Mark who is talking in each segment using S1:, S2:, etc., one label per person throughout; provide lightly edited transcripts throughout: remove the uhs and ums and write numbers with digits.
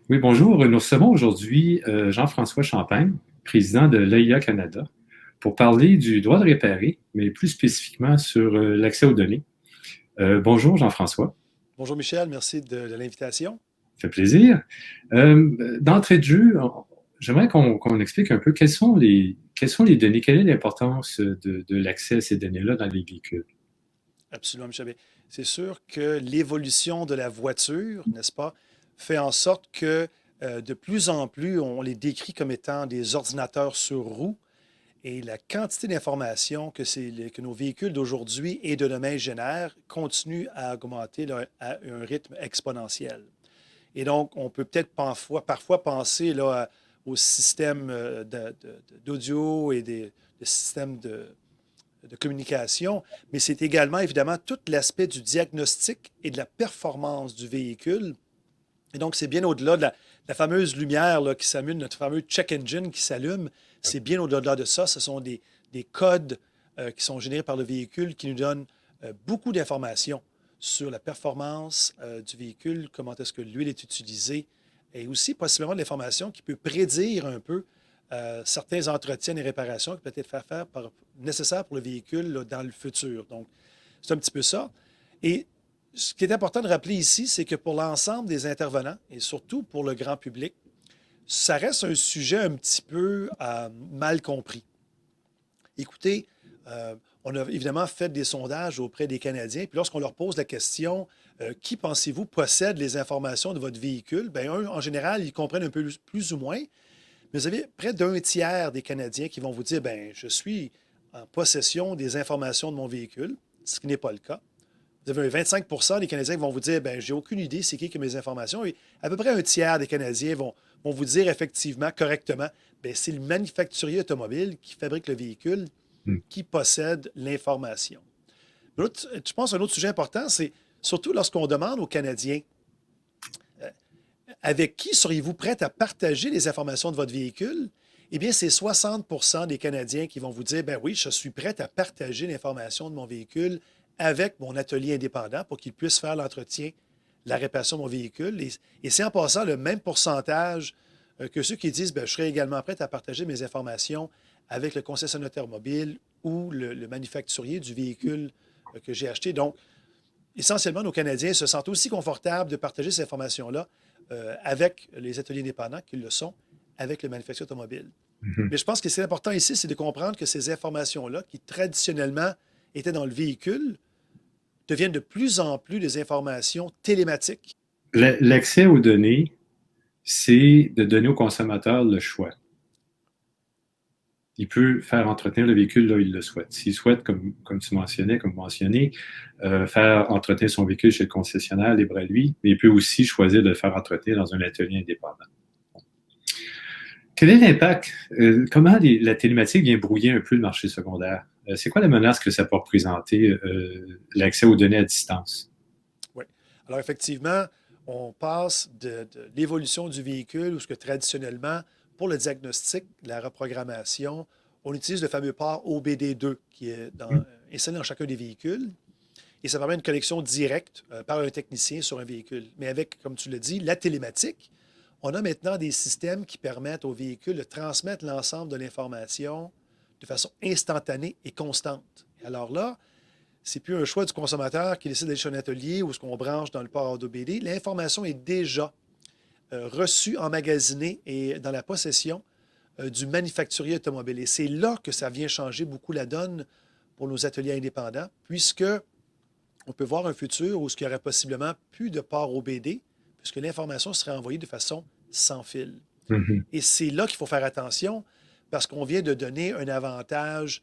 S1: Oui, bonjour. Nous recevons aujourd'hui Jean-François Champagne, président de l'AIA Canada, pour parler du droit de réparer, mais plus spécifiquement sur l'accès aux données. Bonjour Jean-François,
S2: Bonjour Michel, merci de l'invitation.
S1: ça fait plaisir. D'entrée de jeu, j'aimerais qu'on explique un peu quelles sont les données, quelle est l'importance de l'accès à ces données-là dans les véhicules.
S2: Absolument, Michel. Bien, c'est sûr que l'évolution de la voiture, n'est-ce pas, fait en sorte que de plus en plus, on les décrit comme étant des ordinateurs sur roues et la quantité d'informations que nos véhicules d'aujourd'hui et de demain génèrent continue à augmenter là, à un rythme exponentiel. Et donc, on peut peut-être parfois penser là, au système d'audio et des systèmes de communication, mais c'est également évidemment tout l'aspect du diagnostic et de la performance du véhicule. Et donc, c'est bien au-delà de la fameuse lumière là, qui s'allume, notre fameux check engine qui s'allume. C'est bien au-delà de ça. Ce sont des codes qui sont générés par le véhicule qui nous donnent beaucoup d'informations sur la performance du véhicule, comment est-ce que l'huile est utilisée, et aussi possiblement de l'information qui peut prédire un peu certains entretiens et réparations qui peuvent être nécessaires pour le véhicule là, dans le futur. Donc, c'est un petit peu ça. Et ce qui est important de rappeler ici, c'est que pour l'ensemble des intervenants, et surtout pour le grand public, ça reste un sujet un petit peu mal compris. Écoutez, on a évidemment fait des sondages auprès des Canadiens, puis lorsqu'on leur pose la question, qui pensez-vous possède les informations de votre véhicule? Bien, en général, ils comprennent un peu plus ou moins, mais vous avez près d'un tiers des Canadiens qui vont vous dire, bien, je suis en possession des informations de mon véhicule, ce qui n'est pas le cas. Vous avez un 25 des Canadiens qui vont vous dire, bien, j'ai aucune idée c'est qui a mes informations. Et à peu près un tiers des Canadiens vont vous dire effectivement, correctement, bien, c'est le manufacturier automobile qui fabrique le véhicule
S1: Hmm.
S2: qui possède l'information. Je pense qu'un autre sujet important, c'est surtout lorsqu'on demande aux Canadiens, euh, avec qui seriez-vous prêt à partager les informations de votre véhicule? Eh bien, c'est 60 des Canadiens qui vont vous dire, ben oui, je suis prêt à partager l'information de mon véhicule avec mon atelier indépendant pour qu'il puisse faire l'entretien, la réparation de mon véhicule. Et c'est en passant le même pourcentage que ceux qui disent, ben, je serais également prêt à partager mes informations avec le concessionnaire automobile ou le manufacturier du véhicule que j'ai acheté. Donc, essentiellement, nos Canadiens se sentent aussi confortables de partager ces informations-là avec les ateliers indépendants qu'ils le sont avec le manufacturier automobile.
S1: Mhm.
S2: Mais je pense que c'est important ici, c'est de comprendre que ces informations-là, qui traditionnellement étaient dans le véhicule, deviennent de plus en plus des informations télématiques.
S1: L'accès aux données, c'est de donner au consommateur le choix. Il peut faire entretenir le véhicule là où il le souhaite. S'il souhaite, comme tu mentionnais, comme mentionné, faire entretenir son véhicule chez le concessionnaire, libre à lui, mais il peut aussi choisir de le faire entretenir dans un atelier indépendant. Quel est l'impact? Comment la télématique vient brouiller un peu le marché secondaire? C'est quoi la menace que ça peut représenter, l'accès aux données à distance?
S2: Oui. Alors, effectivement, on passe de l'évolution du véhicule où ce que traditionnellement, pour le diagnostic, la reprogrammation, on utilise le fameux port OBD2 qui est installé dans chacun des véhicules. Et ça permet une connexion directe par un technicien sur un véhicule. Mais avec, comme tu l'as dit, la télématique, on a maintenant des systèmes qui permettent au véhicule de transmettre l'ensemble de l'information de façon instantanée et constante. Et alors là, c'est plus un choix du consommateur qui décide d'aller chez un atelier ou ce qu'on branche dans le port AutoBD. L'information est déjà reçue, emmagasinée et dans la possession du manufacturier automobile. Et c'est là que ça vient changer beaucoup la donne pour nos ateliers indépendants, puisque on peut voir un futur où il y aurait possiblement plus de port OBD, puisque l'information serait envoyée de façon sans fil.
S1: Mhm.
S2: Et c'est là qu'il faut faire attention, parce qu'on vient de donner un avantage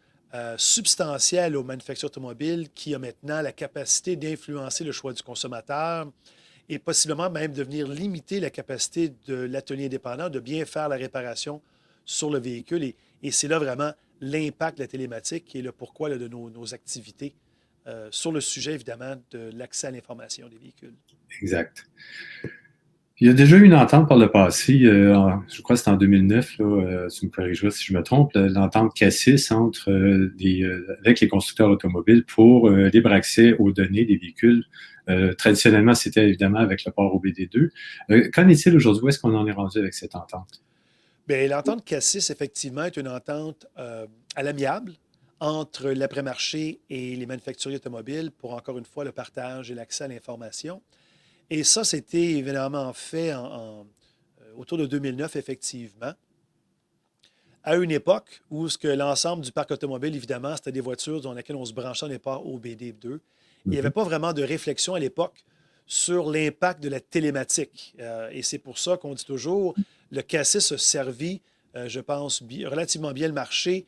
S2: substantiel aux manufacturiers automobiles qui a maintenant la capacité d'influencer le choix du consommateur et possiblement même de venir limiter la capacité de l'atelier indépendant de bien faire la réparation sur le véhicule. Et c'est là vraiment l'impact de la télématique qui est le pourquoi là, de nos activités sur le sujet, évidemment, de l'accès à l'information des véhicules.
S1: Exact. Il y a déjà eu une entente par le passé, je crois que c'était en 2009, là, tu me corrigeras si je me trompe, l'entente Cassis avec les constructeurs automobiles pour libre accès aux données des véhicules Traditionnellement, c'était évidemment avec le port au BD2. Qu'en est-il aujourd'hui? Où est-ce qu'on en est rendu avec cette entente?
S2: Bien, l'entente Cassis, effectivement, est une entente à l'amiable entre l'après-marché et les manufacturiers automobiles pour, encore une fois, le partage et l'accès à l'information. Et ça, c'était évidemment fait autour de 2009, effectivement, à une époque où ce que l'ensemble du parc automobile, évidemment, c'était des voitures dans lesquelles on se branchait au départ au BD2. Il n'y avait
S1: Mhm.
S2: pas vraiment de réflexion à l'époque sur l'impact de la télématique. Et c'est pour ça qu'on dit toujours, le Cassis a servi, je pense, relativement bien le marché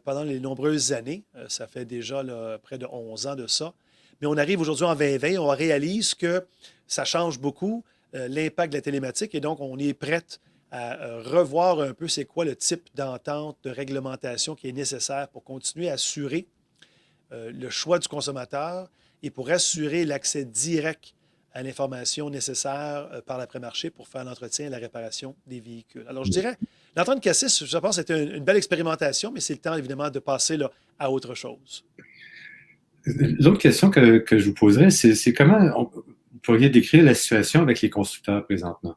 S2: pendant les nombreuses années. Ça fait déjà là, près de 11 ans de ça. Mais on arrive aujourd'hui en 2020, on réalise que ça change beaucoup l'impact de la télématique et donc on est prête à revoir un peu c'est quoi le type d'entente, de réglementation qui est nécessaire pour continuer à assurer le choix du consommateur et pour assurer l'accès direct à l'information nécessaire par l'après-marché pour faire l'entretien et la réparation des véhicules. Alors, je dirais, l'entente Cassis, je pense, c'était une belle expérimentation, mais c'est le temps, évidemment, de passer là, à autre chose.
S1: L'autre question que je vous poserais, c'est comment vous pourriez décrire la situation avec les constructeurs présentement?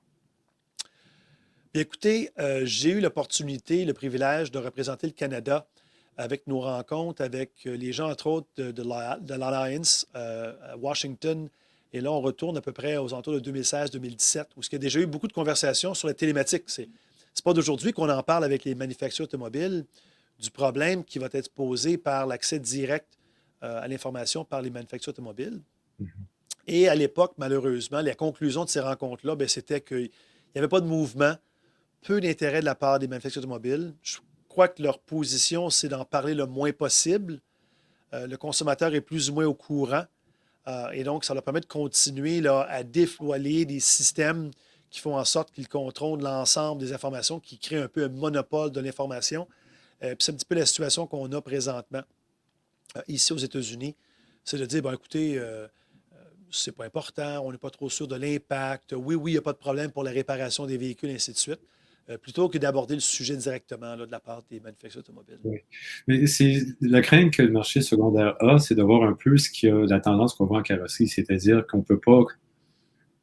S2: Bien, écoutez, j'ai eu l'opportunité, le privilège de représenter le Canada avec nos rencontres avec les gens, entre autres, de l'Alliance à Washington. Et là, on retourne à peu près aux alentours de 2016-2017, où il y a déjà eu beaucoup de conversations sur la télématique. C'est pas d'aujourd'hui qu'on en parle avec les manufacturiers automobiles du problème qui va être posé par l'accès direct à l'information par les manufacturiers automobiles. Et à l'époque, malheureusement, la conclusion de ces rencontres-là, ben, c'était qu'il n'y avait pas de mouvement, peu d'intérêt de la part des manufacturiers automobiles. Je crois que leur position, c'est d'en parler le moins possible. Le consommateur est plus ou moins au courant. Et donc, ça leur permet de continuer là, à dévoiler des systèmes qui font en sorte qu'ils contrôlent l'ensemble des informations, qui créent un peu un monopole de l'information. Puis c'est un petit peu la situation qu'on a présentement ici aux États-Unis. C'est de dire, ben, écoutez, c'est pas important, on n'est pas trop sûr de l'impact. Oui, oui, il n'y a pas de problème pour la réparation des véhicules, et ainsi de suite, plutôt que d'aborder le sujet directement là, de la part des manufacturiers automobiles.
S1: Oui. Mais c'est la crainte que le marché secondaire a, c'est de voir un peu ce qui a la tendance qu'on voit en carrosserie, c'est-à-dire qu'on ne peut pas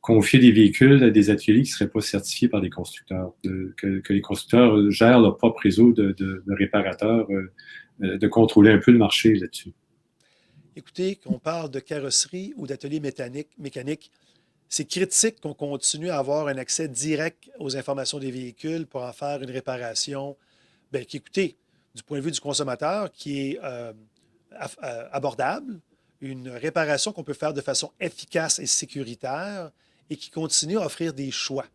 S1: confier des véhicules à des ateliers qui ne seraient pas certifiés par les constructeurs, que les constructeurs gèrent leur propre réseau de réparateurs, de contrôler un peu le marché là-dessus.
S2: Écoutez, qu'on parle de carrosserie ou d'atelier mécanique, c'est critique qu'on continue à avoir un accès direct aux informations des véhicules pour en faire une réparation. Bien, écoutez, du point de vue du consommateur, qui est abordable, une réparation qu'on peut faire de façon efficace et sécuritaire et qui continue à offrir des choix.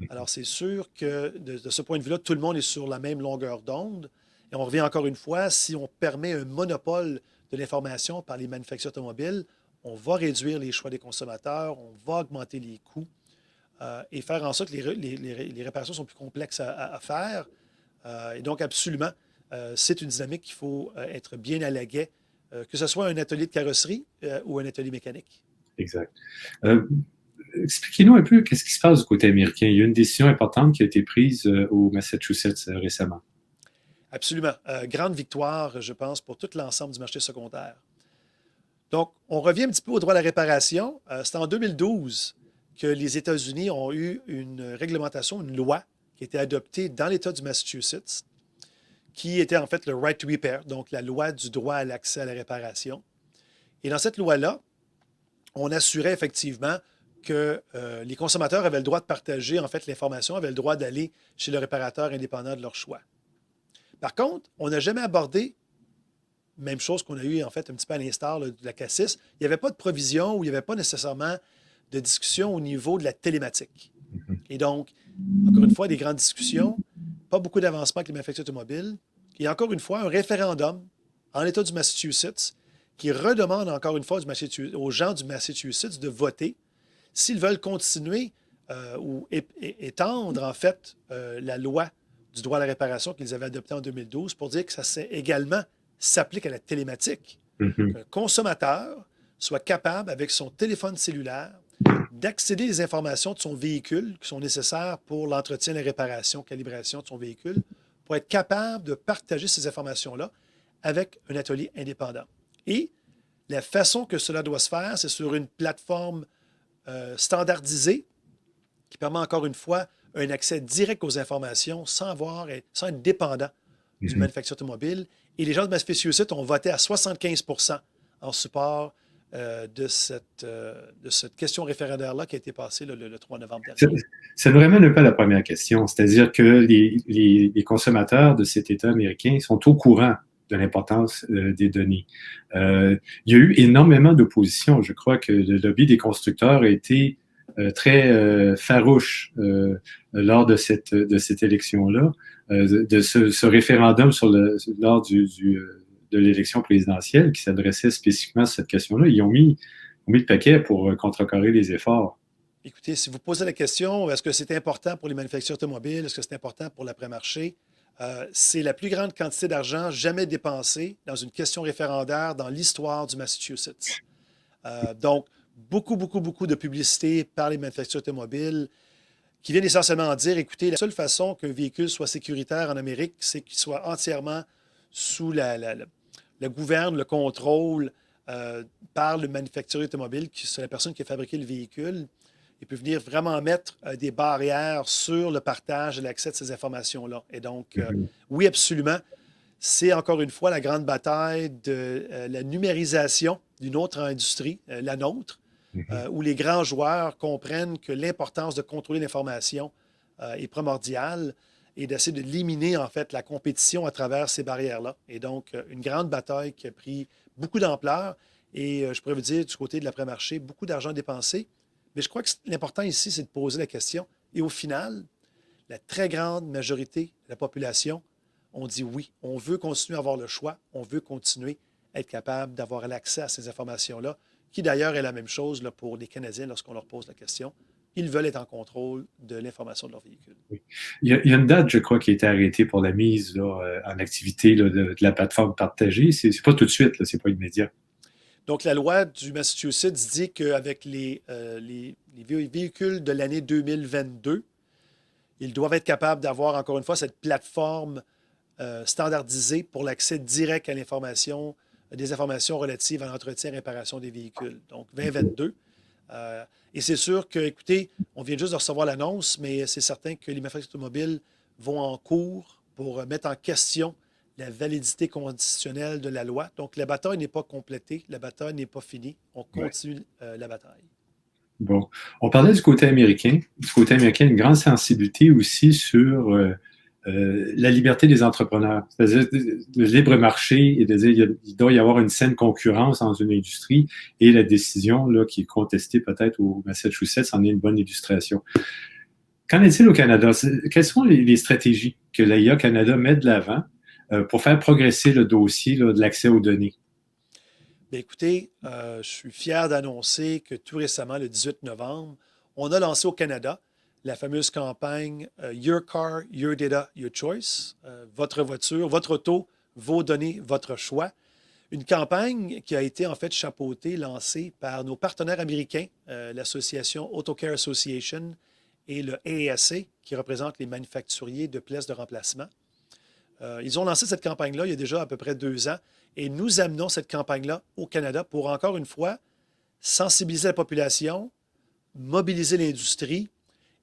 S2: Alors, c'est sûr que de ce point de vue-là, tout le monde est sur la même longueur d'onde. Et on revient encore une fois, si on permet un monopole de l'information par les manufacturiers automobiles, on va réduire les choix des consommateurs, on va augmenter les coûts et faire en sorte que les réparations sont plus complexes à faire. Et donc, absolument, c'est une dynamique qu'il faut être bien à l'aguet, que ce soit un atelier de carrosserie ou un atelier mécanique.
S1: Exact. Expliquez-nous un peu qu'est-ce qui se passe du côté américain. Il y a une décision importante qui a été prise au Massachusetts récemment.
S2: Absolument. Grande victoire, je pense, pour tout l'ensemble du marché secondaire. Donc, on revient un petit peu au droit à la réparation. C'est en 2012 que les États-Unis ont eu une réglementation, une loi qui a été adoptée dans l'État du Massachusetts, qui était en fait le Right to Repair, donc la loi du droit à l'accès à la réparation. Et dans cette loi-là, on assurait effectivement que les consommateurs avaient le droit de partager en fait l'information, avaient le droit d'aller chez le réparateur indépendant de leur choix. Par contre, on n'a jamais abordé, même chose qu'on a eu en fait un petit peu à l'instar là, de la Cassis, il n'y avait pas de provision ou il n'y avait pas nécessairement de discussion au niveau de la télématique. Et donc, encore une fois, des grandes discussions, pas beaucoup d'avancement avec les manufacturiers automobiles, et encore une fois, un référendum en l'État du Massachusetts qui redemande encore une fois aux gens du Massachusetts de voter s'ils veulent continuer ou étendre en fait la loi du droit à la réparation qu'ils avaient adoptée en 2012 pour dire que ça également s'applique à la télématique.
S1: Mm-hmm.
S2: Qu'un consommateur soit capable, avec son téléphone cellulaire, d'accéder aux informations de son véhicule qui sont nécessaires pour l'entretien, la réparation, calibration de son véhicule, pour être capable de partager ces informations-là avec un atelier indépendant. Et La façon que cela doit se faire, c'est sur une plateforme standardisée qui permet encore une fois un accès direct aux informations sans être dépendant du
S1: Mhm.
S2: manufacturier automobile. Et les gens de Massachusetts ont voté à 75 en support de cette question référendaire-là qui a été passée le 3 novembre
S1: Ça,
S2: dernier.
S1: ça nous ramène un peu à la première question, c'est-à-dire que les consommateurs de cet État américain sont au courant de l'importance des données. Il y a eu énormément d'opposition. Je crois que le lobby des constructeurs a été très farouche lors de cette élection-là, de ce référendum lors de l'élection présidentielle qui s'adressait spécifiquement à cette question-là. Ont mis le paquet pour contrecarrer les efforts.
S2: Écoutez, si vous posez la question, est-ce que c'est important pour les manufacturiers automobiles, est-ce que c'est important pour l'après-marché, c'est la plus grande quantité d'argent jamais dépensée dans une question référendaire dans l'histoire du Massachusetts. Donc, beaucoup de publicité par les manufacturiers automobiles qui viennent essentiellement dire, écoutez, la seule façon qu'un véhicule soit sécuritaire en Amérique, c'est qu'il soit entièrement sous la gouverne, le contrôle par le manufacturier automobile, qui c'est la personne qui a fabriqué le véhicule. Il peut venir vraiment mettre des barrières sur le partage et l'accès de ces informations-là. Et donc,
S1: Mhm.
S2: oui, absolument, c'est encore une fois la grande bataille de la numérisation d'une autre industrie, la nôtre,
S1: Mhm.
S2: où les grands joueurs comprennent que l'importance de contrôler l'information est primordiale et d'essayer de limiter en fait la compétition à travers ces barrières-là. Et donc, une grande bataille qui a pris beaucoup d'ampleur et je pourrais vous dire du côté de l'après-marché, beaucoup d'argent dépensé. Mais je crois que l'important ici, c'est de poser la question. Et au final, la très grande majorité de la population ont dit oui. On veut continuer à avoir le choix. On veut continuer à être capable d'avoir l'accès à ces informations-là, qui d'ailleurs est la même chose là, pour les Canadiens lorsqu'on leur pose la question. Ils veulent être en contrôle de l'information de leur véhicule.
S1: Oui. Il y a une date, je crois, qui a été arrêtée pour la mise là, en activité là, de la plateforme partagée. C'est pas tout de suite, là, c'est pas immédiat.
S2: Donc, la loi du Massachusetts dit qu'avec les véhicules de l'année 2022, ils doivent être capables d'avoir, encore une fois, cette plateforme standardisée pour l'accès direct à l'information, des informations relatives à l'entretien et réparation des véhicules. Donc, 2022. Et c'est sûr que, écoutez, on vient juste de recevoir l'annonce, mais c'est certain que les manufacturiers automobiles vont en cours pour mettre en question la validité constitutionnelle de la loi. Donc, la bataille n'est pas complétée, la bataille n'est pas finie. On
S1: Ouais.
S2: continue la bataille.
S1: Bon, on parlait du côté américain. Du côté américain, une grande sensibilité aussi sur la liberté des entrepreneurs. C'est-à-dire le libre marché, et de dire, il doit y avoir une saine concurrence dans une industrie et la décision là, qui est contestée peut-être au Massachusetts en est une bonne illustration. Qu'en est-il au Canada? Quelles sont les stratégies que l'AIA Canada met de l'avant pour faire progresser le dossier là, de l'accès aux données?
S2: Bien, écoutez, je suis fier d'annoncer que tout récemment, le 18 novembre, on a lancé au Canada la fameuse campagne Your Car, Your Data, Your Choice. Votre voiture, votre auto, vos données, votre choix. Une campagne qui a été en fait chapeautée, lancée par nos partenaires américains, l'Association AutoCare Association et le AASA, qui représente les manufacturiers de pièces de remplacement. Ils ont lancé cette campagne-là il y a déjà à peu près 2 ans et nous amenons cette campagne-là au Canada pour, encore une fois, sensibiliser la population, mobiliser l'industrie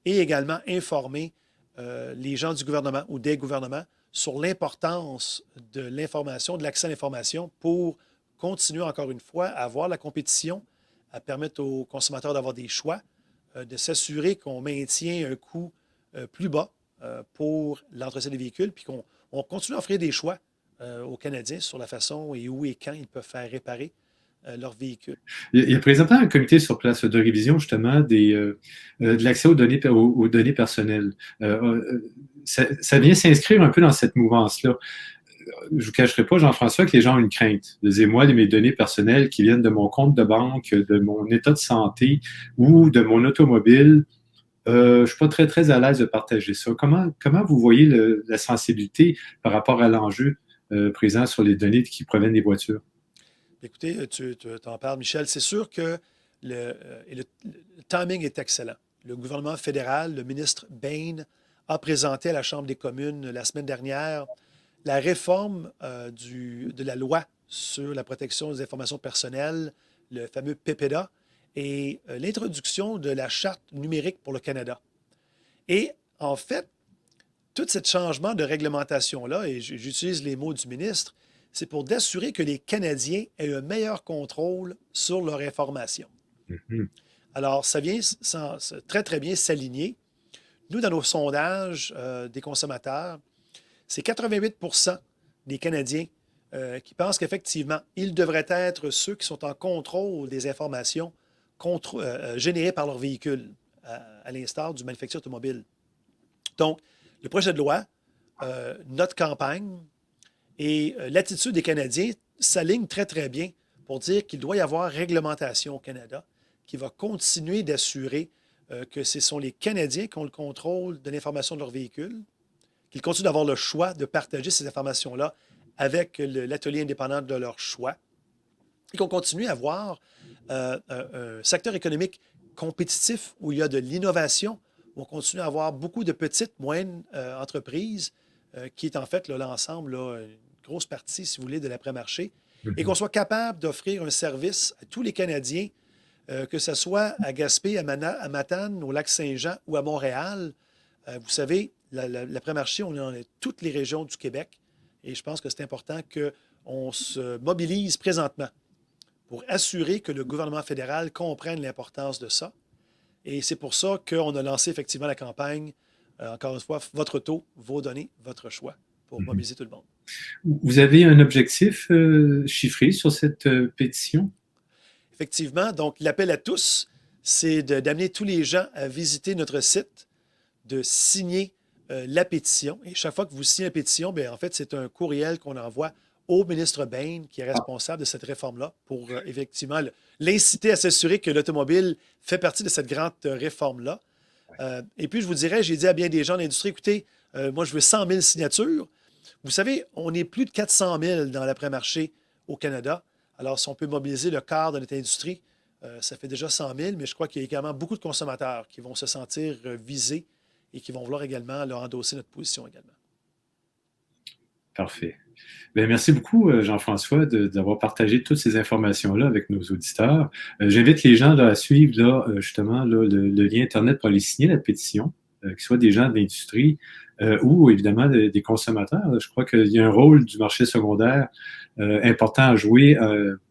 S2: et également informer les gens du gouvernement ou des gouvernements sur l'importance de l'information, de l'accès à l'information pour continuer, encore une fois, à avoir la compétition, à permettre aux consommateurs d'avoir des choix, de s'assurer qu'on maintient un coût plus bas pour l'entretien des véhicules, puis qu'on continue à offrir des choix aux Canadiens sur la façon et où et quand ils peuvent faire réparer leurs véhicules.
S1: Il y a présentement un comité sur place de révision justement de l'accès aux aux données personnelles. Ça vient s'inscrire un peu dans cette mouvance-là. Je ne vous cacherai pas, Jean-François, que les gens ont une crainte. Moi, mes données personnelles qui viennent de mon compte de banque, de mon état de santé ou de mon automobile, je ne suis pas très à l'aise de partager ça. Comment vous voyez la sensibilité par rapport à l'enjeu présent sur les données qui proviennent des voitures?
S2: Écoutez, tu t'en parles, Michel. C'est sûr que le timing est excellent. Le gouvernement fédéral, le ministre Bain, a présenté à la Chambre des communes la semaine dernière la réforme de la loi sur la protection des informations personnelles, le fameux PPDA, et l'introduction de la Charte numérique pour le Canada. Et en fait, tout ce changement de réglementation-là, et j'utilise les mots du ministre, c'est pour d'assurer que les Canadiens aient un meilleur contrôle sur leur information.
S1: Mhm.
S2: Alors, ça vient très, très bien s'aligner. Nous, dans nos sondages des consommateurs, c'est 88 des Canadiens qui pensent qu'effectivement, ils devraient être ceux qui sont en contrôle des informations générées par leur véhicule, à l'instar du manufacturier automobile. Donc, le projet de loi, notre campagne et l'attitude des Canadiens s'alignent très, très bien pour dire qu'il doit y avoir réglementation au Canada qui va continuer d'assurer que ce sont les Canadiens qui ont le contrôle de l'information de leur véhicule, qu'ils continuent d'avoir le choix de partager ces informations-là avec l'atelier indépendant de leur choix, et qu'on continue à avoir un secteur économique compétitif où il y a de l'innovation, où on continue à avoir beaucoup de petites, moyennes entreprises, qui est en fait l'ensemble, une grosse partie, si vous voulez, de l'après-marché, et qu'on
S1: Mhm.
S2: soit capable d'offrir un service à tous les Canadiens, que ce soit à Gaspé, à Matane, au Lac-Saint-Jean ou à Montréal. Vous savez, l'après-marché, on est dans toutes les régions du Québec, et je pense que c'est important qu'on se mobilise présentement pour assurer que le gouvernement fédéral comprenne l'importance de ça. Et c'est pour ça qu'on a lancé effectivement la campagne, encore une fois, votre auto, vos données, votre choix, pour
S1: Mhm.
S2: mobiliser tout le monde.
S1: Vous avez un objectif chiffré sur cette pétition?
S2: Effectivement, donc l'appel à tous, c'est d'amener tous les gens à visiter notre site, de signer la pétition. Et chaque fois que vous signez la pétition, bien, en fait, c'est un courriel qu'on envoie au ministre Bain, qui est
S1: Ah,
S2: responsable de cette réforme-là, pour effectivement l'inciter à s'assurer que l'automobile fait partie de cette grande réforme-là. Et puis, je vous dirais, j'ai dit à bien des gens de l'industrie, écoutez, moi, je veux 100 000 signatures. Vous savez, on est plus de 400 000 dans l'après-marché au Canada. Alors, si on peut mobiliser le quart de notre industrie, ça fait déjà 100 000, mais je crois qu'il y a également beaucoup de consommateurs qui vont se sentir visés et qui vont vouloir également leur endosser notre position également.
S1: parfait. Ben, merci beaucoup, Jean-François, d'avoir partagé toutes ces informations-là avec nos auditeurs. J'invite les gens là, à suivre là, justement là, le lien Internet pour aller signer la pétition, que ce soit des gens de l'industrie ou évidemment des consommateurs. Je crois qu'il y a un rôle du marché secondaire important à jouer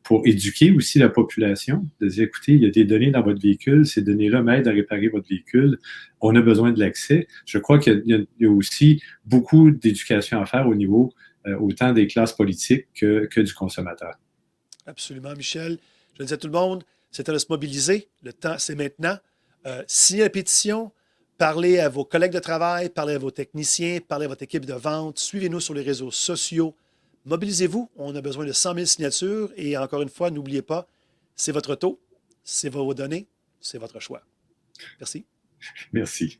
S1: pour éduquer aussi la population, de dire, écoutez, il y a des données dans votre véhicule, ces données-là m'aident à réparer votre véhicule, on a besoin de l'accès. Je crois qu'il y a aussi beaucoup d'éducation à faire au niveau autant des classes politiques que du consommateur.
S2: Absolument, Michel. Je le dis à tout le monde, c'est à de se mobiliser. Le temps, c'est maintenant. Signez la pétition, parlez à vos collègues de travail, parlez à vos techniciens, parlez à votre équipe de vente, suivez-nous sur les réseaux sociaux. Mobilisez-vous. On a besoin de 100 000 signatures. Et encore une fois, n'oubliez pas, c'est votre taux, c'est vos données, c'est votre choix. Merci.
S1: Merci.